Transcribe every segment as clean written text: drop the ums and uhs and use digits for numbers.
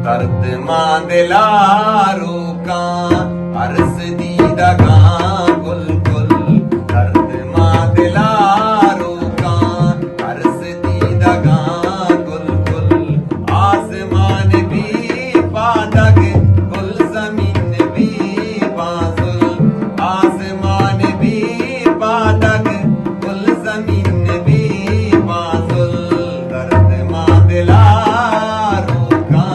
दर्द मांदिलारू का अर्स दीदगा कुल कुल दर्द मांदिलारू का अर्स दीदगा कुल कुल आसमान भी पादग कुल जमीन भी बाजुल आसमान भी पादग कुल जमीन भी बाजुल दर्द मांदिलारू का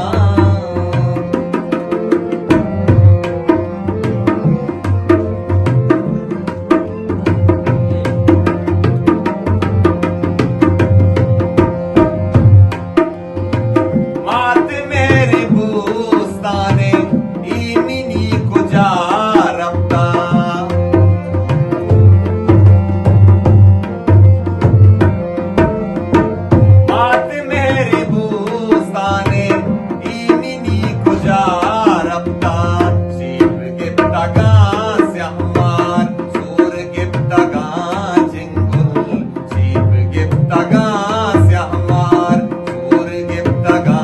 मात मेरी बूस्ताने इमिनी कुजा रफ्ता मात मेरी बूस्ताने इमिनी कुजा रफ्ता शीप गिफ्तगा स्यामार सूर गिफ्तगा जिंगुल शीप गिफ्तगा स्यामार सूर गिफ्तगा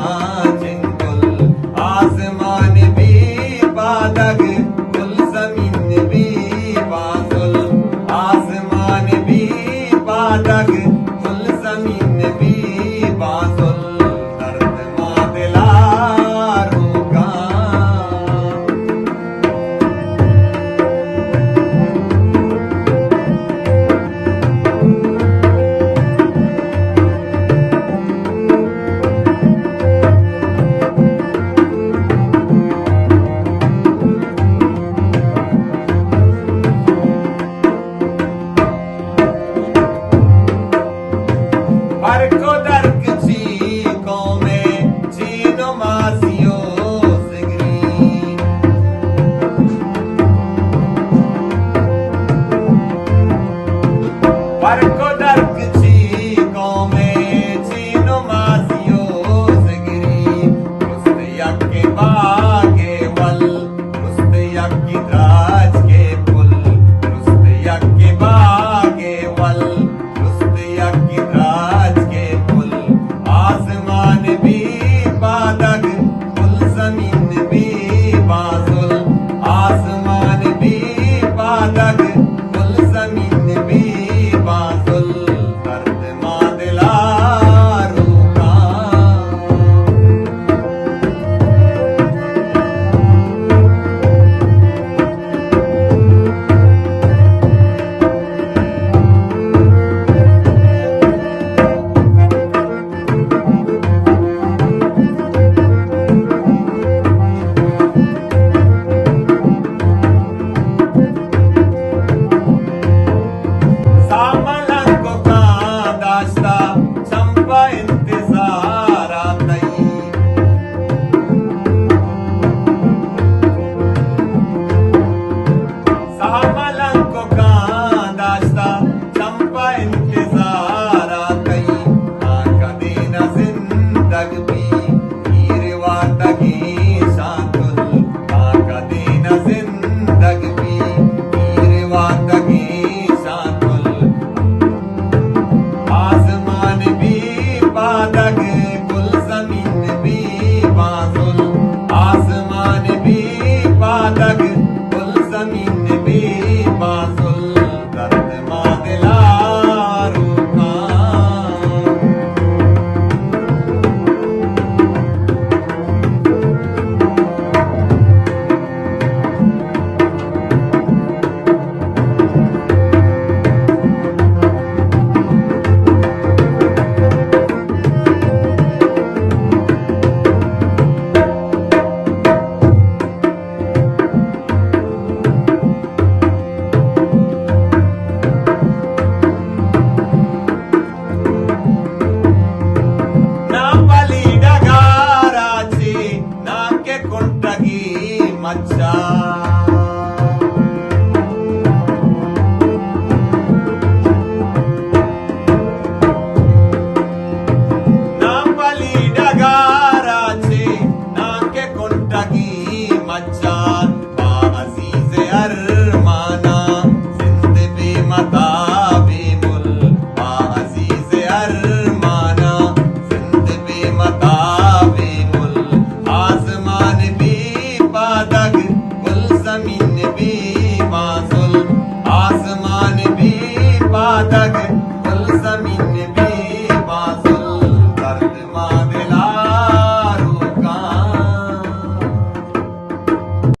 दग